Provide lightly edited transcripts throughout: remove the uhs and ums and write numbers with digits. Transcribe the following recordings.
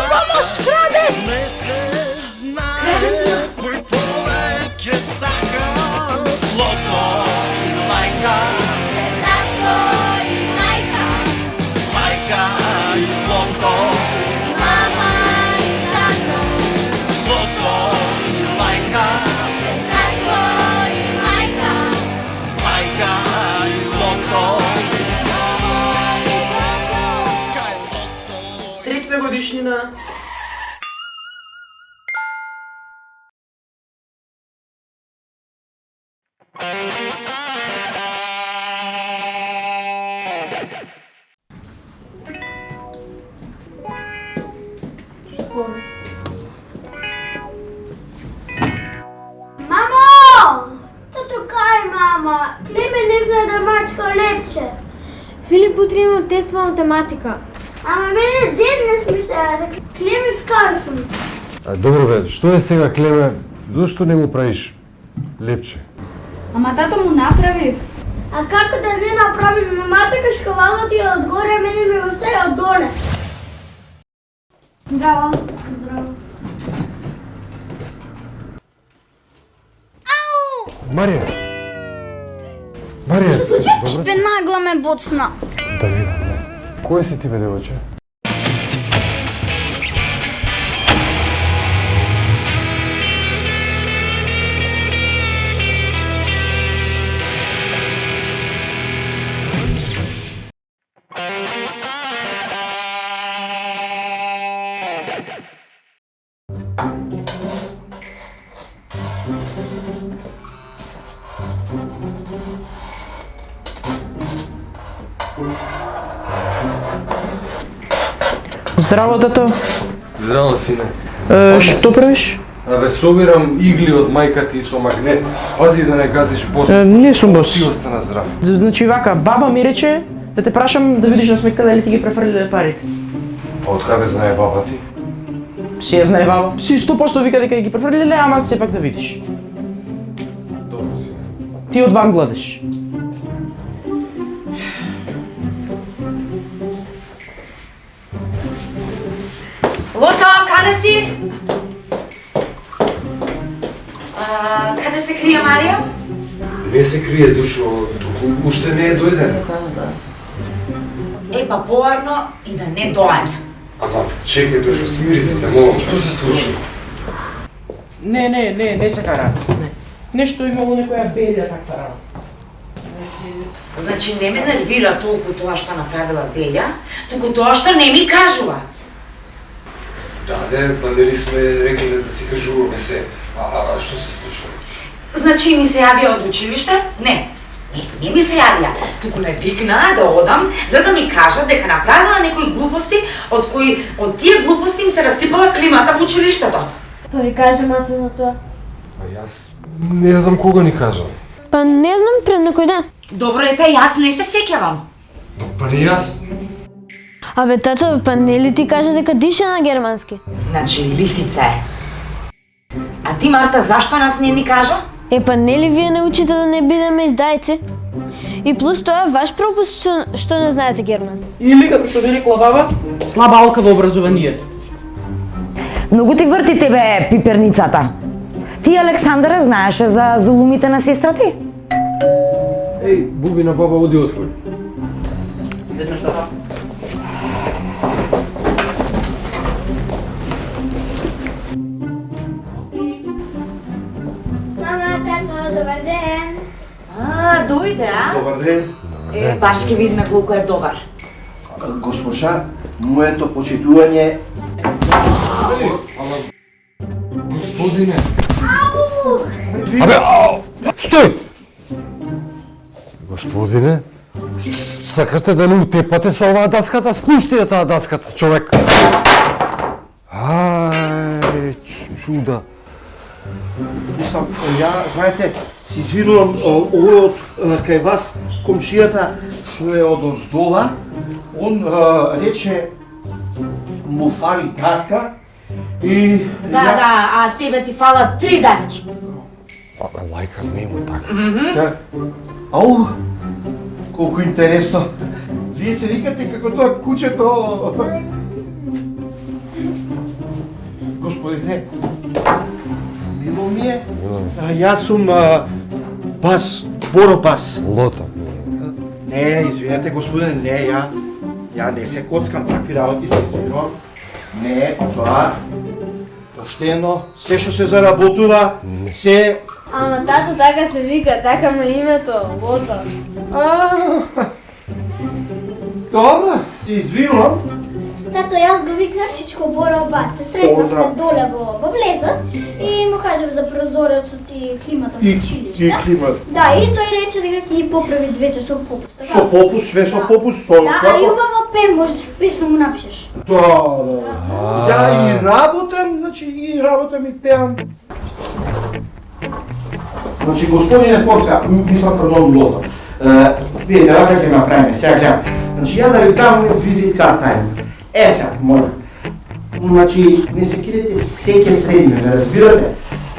помош, крадец! Не се знае кој повеќе сака. Лото и мајка, Татко и мајка, мајка и лото. мама и тато, Лото и мајка, татко и мајка, мајка и лото. Кај лото. Среќна годишнина! Мамо! Тато кај, мама? Клеме не знае да мачка лепче. Филип утре има тест по математика. Ама мене ден не смисля да Клеме скар сум. Добро бе, што е сега, Клеме? Зошто не му правиш лепче? Ама тато му направив. А како да не направи, мама сакаш кавалот и одгоре, мене ми го стави од доле. Здраво. Здраво. Марија! Марија! Добро си? Шпенагла ме боцна. Да видам, да. Кој си ти бе, девојче? Здраво, тато! Здраво, сине. Што правиш? Абе, собирам игли од мајка ти со магнет. Пази да не газиш бос. Не сум бос. Ти остана здрав. Значи вака, баба ми рече да те прашам да видиш на сметка дали ти ги префрлиле парите. А од каде знае баба ти? Си ја знае баба. Си 100% вика дека ги префрлиле, ама сепак да видиш. Добро, сине. Ти одван гладеш. Лото, каде си? Каде се крие Марија? Не се крие, душо, туку уште не е дојден. Па поарно и да не доаѓа. Ама, чекај, душо, смири се, те молам, што се случи? Не се кара. Не. Нешто имало некоја белја таква рана. Значи не ме нервира толку тоа што направила Белја, туку тоа што не ми кажува. Да, па нели сме рекле да си кажуваме се. А што се случило? Значи ми се јавија од училиште? Не ми се јавија, туку ме викнаа да одам за да ми кажат дека направила некои глупости, од кои од тие глупости им се расипала климата во училиштето. Па ви каже маца за тоа. Па јас не знам кога ни кажа. Па не знам, пред некој ден. Добро ете, јас не се сеќавам. Па не јас. Абе, тато, па нели ти кажа дека дише на германски? Значи лисица е. А ти, Марта, зашто нас не ни кажа? Па нели вие не учите да не бидеме издајци? И плюс тоа е ваш пропуст што не знаете германски. Или како што би рекла баба, слаба алка во образованието. Многу ти врти тебе пиперницата. Ти, Александра, знаеше за зулумите на сестра ти? Еј, бубина баба, оди отвори. Веднаш тоа. Мама, тато, добар ден. Дојде, а? Добар ден. Баш ќе видиме колку е добар. Госпожа, моето почитување. Господине. Абе, стој! Господине, сакате да не утепате со оваа даската? Спушти ја таа даската, човек. Ај, чуда. Мислам, ја, знаете, се извинувам овој од кај вас, комшијата, што е од оздола, он рече му фали даска и... Да, а тебе ти фала 3 даски. Абе, лајка, нема така. Да. Ау, колку интересно. Вие се викате како тоа кучето. господине. Мило ми е. Јас сум Бас, Боро Бас. Лото. Не, извинете, господине, не, ја не се коцкам, такви работи се извинувам. Не, тоа поштено, се што се заработува, се... Ама тато така се вика, така му е името, Лото. Добро, ти извинувам. Тато, јас го викнав Чичко Боро Бас. Се сретнавме доле во влезот и му кажав за прозорецот и климата во И училиште. климат. Да, и тој рече дека ќе ги поправи двете со попус. така? Со попус, све со попус, со... Да, а и убаво пе, можеш песна му напишеш. Да. Ја и работам, значи и работам и пеам. Значи, господине Спорска, мислам, пардон, Лото. Видите, рака ќе направиме, сега гледам. Значи, ја да ви дам визитка тајна. Сега, моля. Значи, не се кидете секе средиме, не разбирате?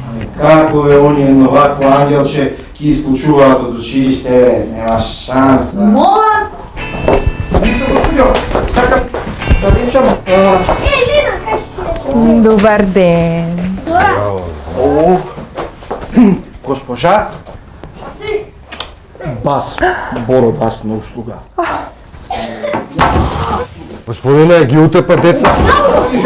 Ами, како е оние на вакво ангелче ки исклучуваат од училиште, нема шанса. Мола! Ништо, господио, сакам да речам... Лина, кажи си рече. Добар ден. О, госпожа Бас, Боро Бас на услуга. Господине, ги утепа деца.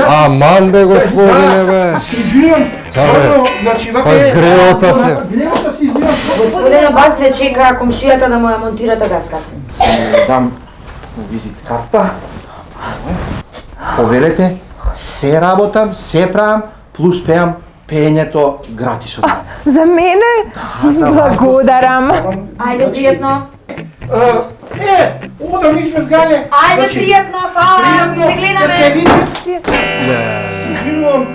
Аман бе, господине бе. Се извинувам, стварно, значи вака е... греота се. Греота се извинувам. Господине Бас ве чека комшијата да му ја монтирате даската. Дам визитката. Поверете, се работам, се правам, плюс пеам пењето гратис од мене. За мене? за вас. Благодарам. Ајде, пријатно. Одам иш без гале. Ајде, пријатно, фала, се Да се гледаме. видим. Се извинувам.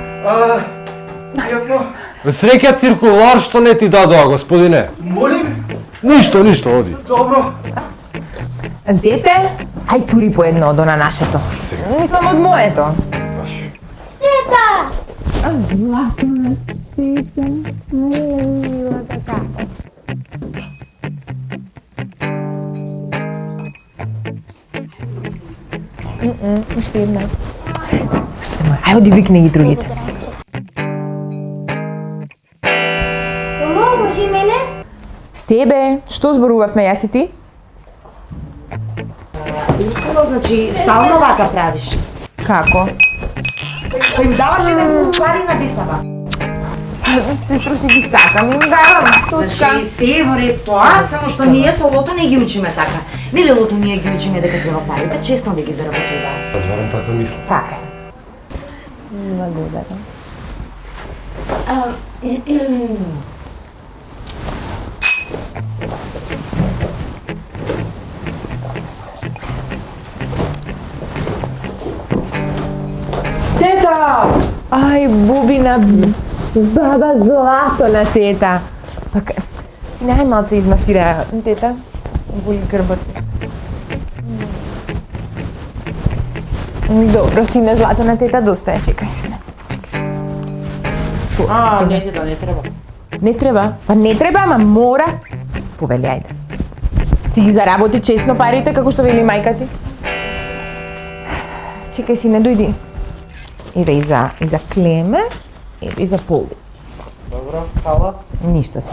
Пријатно. Среќа циркулар што не ти дадоа, господине. Молим. Ништо, оди. Добро. Зете, ај тури по едно одо на нашето. Мислам од моето. Тета! Уште една. Срце моје, ај оди викне ги другите. Мамо, може и мене? Тебе, што зборувавме јас и ти? Значи, стално вака правиш. Како? Кој им даваш еден пари на битава. Сестро си ги сакам, им давам. Значи, се во ред тоа, само што ние со Лото не ги учиме така. Нели Лото ние ги учиме дека треба парите честно да ги заработуваат. Разбарам така мислам. Така е. Благодарам. Тета! Ај, бубина, баба злато на тета. Пак, си нај малце измасира, тета. Боли грбот. Добро, сине, злато на тета, доста е, чекај сине. Не тета, не треба. Не треба? Па не треба, ама мора. Повели, ајде. Си ги заработи честно парите, како што вели мајка ти. Чекај си, не дојди. Еве и за Клеме, еве и за Полди. Добро, фала. Ништо си.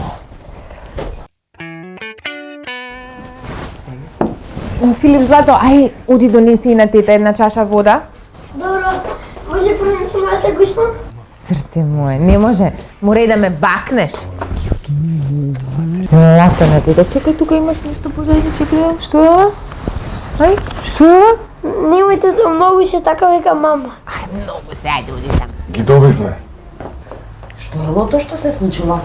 Филип, злато, ај, оди донеси и на тета една чаша вода. Добро, може пронеси мојата гушна? Срце мое, не може. Мора и да ме бакнеш. Лато на тета, чекај, тука имаш нешто позади, чекај, што е? Ај, што е? Немојте да многу се така века мама. Ај, многу се, ајде, оди там. Ги добивме. Што е Лото, што се случува?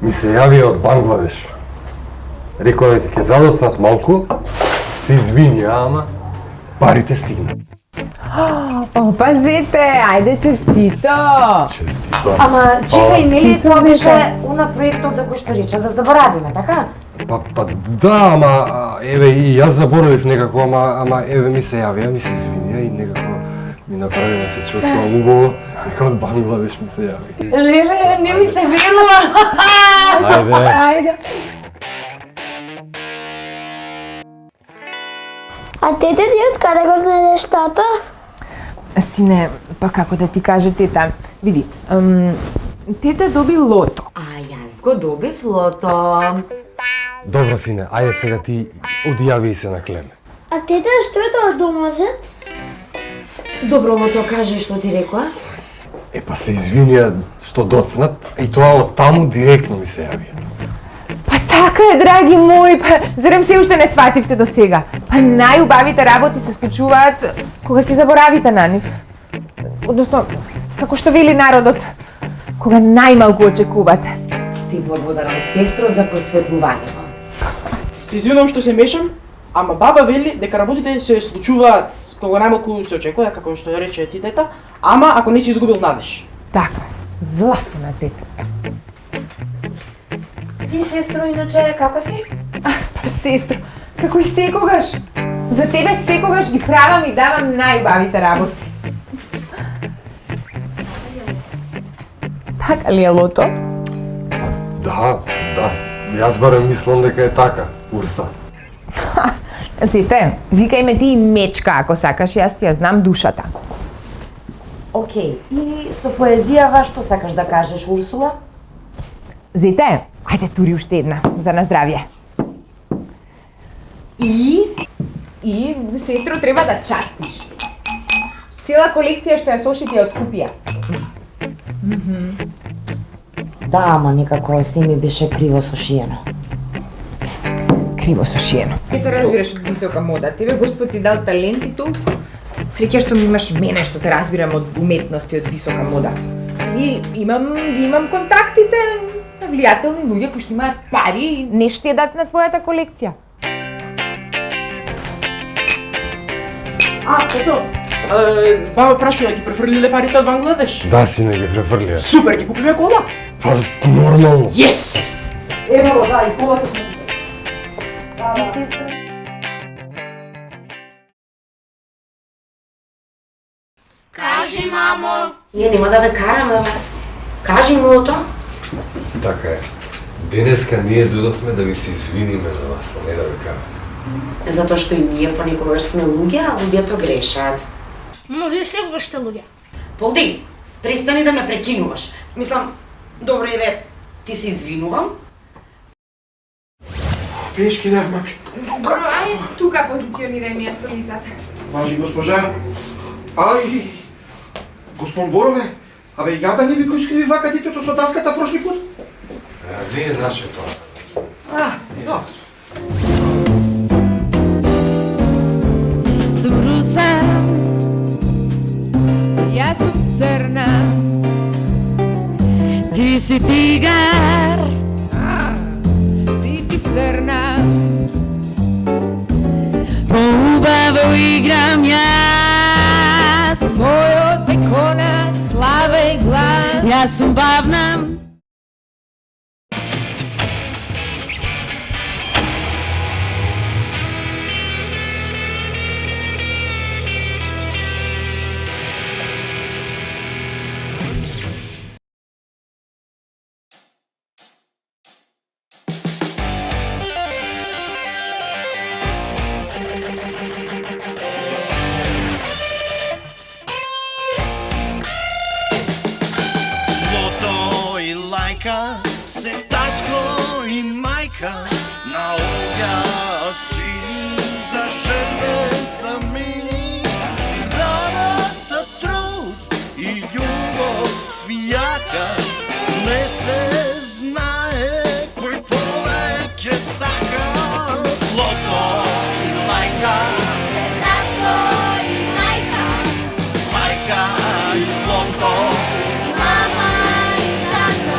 Ми се јави од Бангладеш. Рекоа дека ќе задоснат малку, се извини, ама парите стигна. Опа, зете, ајде, честито. Честито. Ама чекај, нели тоа беше она проектот за кој што рече да заборавиме, така? Па да, ама еве и јас заборавив некако, ама еве ми се јавија, ми се извинија и некако ми направи да се чувствувам убаво, дека од Бангладеш ми се јави. Леле, не ми се верува. Ајде. Ајде. А тете ти од каде го знаеш тата? Сине, па како да ти каже тета, види, тета доби лото. А јас го добив лото. Добро, сине, ајде сега ти одјави се на Клеме. А тета, што е тоа домазет? Добро лото, кажи што ти рекоа? Па се извинија што доцнат и тоа од таму директно ми се јавија. Па така е, драги мој, па зарем се уште не свативте до сега? Па најубавите работи се случуваат кога ќе заборавите на нив. Односно, како што вели народот, кога најмалку очекувате. Ти благодарам, сестро, за просветлувањето. Се извинувам што се мешам, ама баба вели дека работите се случуваат кога најмалку се очекува, како што ја рече ти тета, ама ако не си изгубил надеж. Така, златна тета. Ти, сестро, иначе, како си? Па сестро, како и секогаш. За тебе секогаш ги правам и давам најубавите работи. Така ли е лото? Да, јас барем мислам дека е така, Урса. Зете, викај ме ти и мечка ако сакаш, јас ти ја знам душата. Океј, и со поезијава што сакаш да кажеш, Урсула? Зете, ајде тури уште една, за на здравје. И, сестро, треба да частиш. Цела колекција што ја соши ти ја откупија. Да, ама некако се ми беше криво сошиено. Криво сошиено. Ти се разбираш од висока мода. Тебе Господ ти дал талент и толку. Среќа што ми имаш мене што се разбирам од уметност и од висока мода. И имам контактите на влијателни луѓе кои што имаат пари и не штедат на твојата колекција. Ето, баба прашува, ги префрлиле парите од Бангладеш? Да, сине, ги префрлија. Супер, ги купиме кола? Па, нормално. Yes! Ево, да, и колата сме. Ти, сестра? Кажи, мамо. Ние нема да ве караме вас. Кажи милото. Така е. Денеска ние додовме да ви се извиниме на вас, а не да ви караме. Затоа што и ние понекогаш сме луѓе, а луѓето грешат. Мамо, вие секогаш сте луѓе. Полди, престани да ме прекинуваш. Мислам, добро еве, ти се извинувам. Пешки да, мак. Тука позиционирај ми ја столицата. Важи, госпожа. Ај, госпон Борове, абе и јада не ви кој скриви вака детето со даската прошли пут? Не е наше тоа. Да. Цуруса, јас сум црна, Ти си тигар, ти си црна. поубаво играм јас. Мојот е кона, слава и глас. Јас сум бавна. Лото и лајка, се татко и мајка, наоѓаат сини за шервеца мини. Работа, труд и љубов јака, не се знае кој повеќе сака. Лото и лајка, Се татко и мајка. мајка и лото. Мама и тато.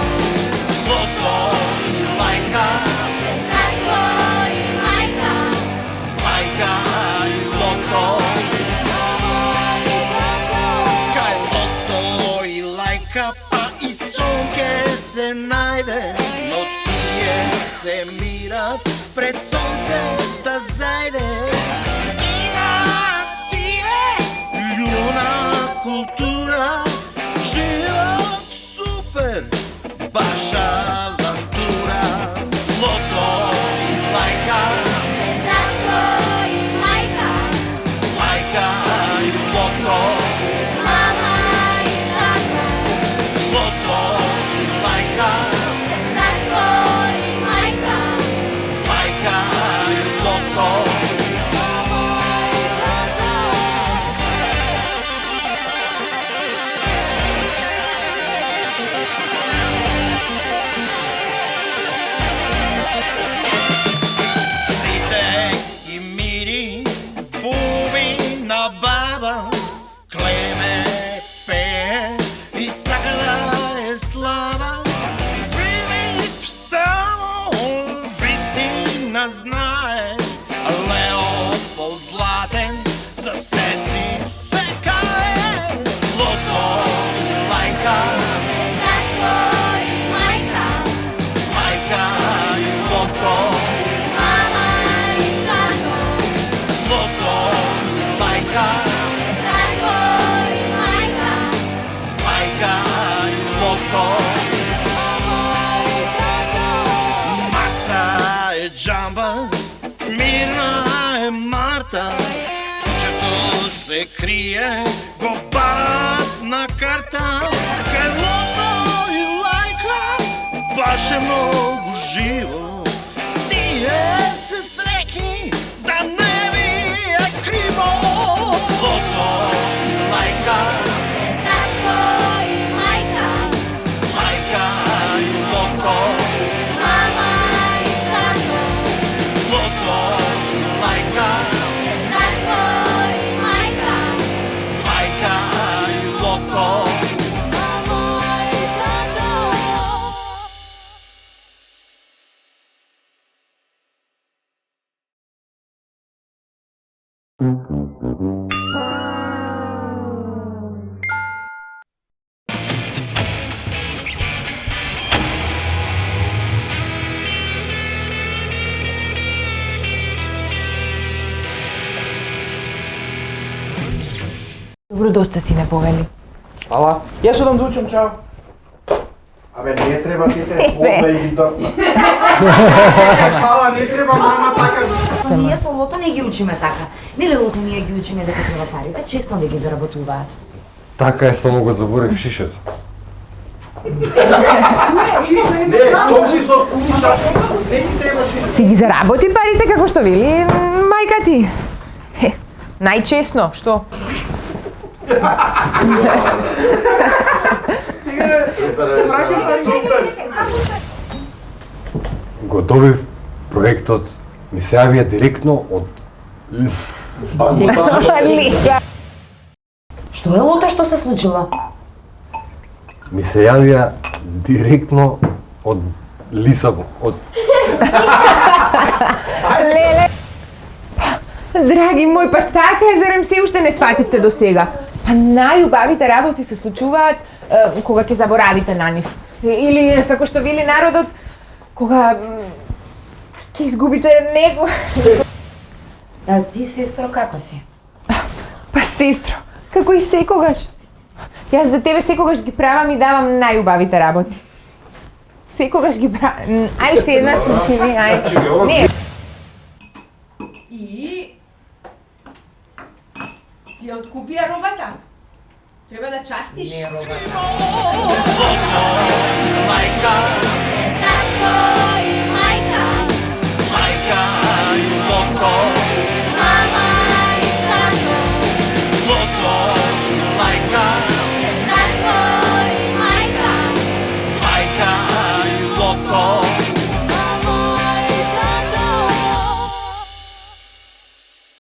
Лото и лајка, Се татко и мајка. мајка и лото. Кај лото и лајка, па и сон ке се најде, но тие се мират пред сонце да зајде. Има тие јуна култура, живот супер, баш авантура. Лото и лајка, Се татко и мајка. мајка и лото. лото. Маца е джамба, мирна е Марта. Кучето се крие, го барат на карта. Кайлото и лайка, баш е много живо. Тие се среки, да не ви е криво. Лото и лайка, Татко и майка, майка и лото. мама и тато, Лото и лайка, татко и майка, майка и лото. мама и тато. Добро, доста си не повели. Ала, јас одам да учам, чао. Абе, не треба ти те полна и да... Фала, не треба мама така. Ние со лото не ги учиме така. Нели лото ние ги учиме дека треба парите честно да ги заработуваат. Така е, само го заборив шишето. Не, што си со кумица? Не ти требаше. Си ги заработи парите како што вели мајка ти. Најчестно, што? Го добив проектот, ми се јавија директно од... Што е лото што се случило? Ми се јавија директно од Лисабон, од... Леле! Драги мој, па така е, зарем се уште не свативте до сега. Па најубавите работи се случуваат кога ќе заборавите на нив. Или, како што вели народот, кога ќе изгубите него. Да, ти, сестро, како си? Па сестро, како и секогаш. Јас за тебе секогаш ги правам и давам најубавите работи. Секогаш ги правам. Ај, уште една стотини, ај. Не. И ти откупија робата. Треба да частиш. Не, Майка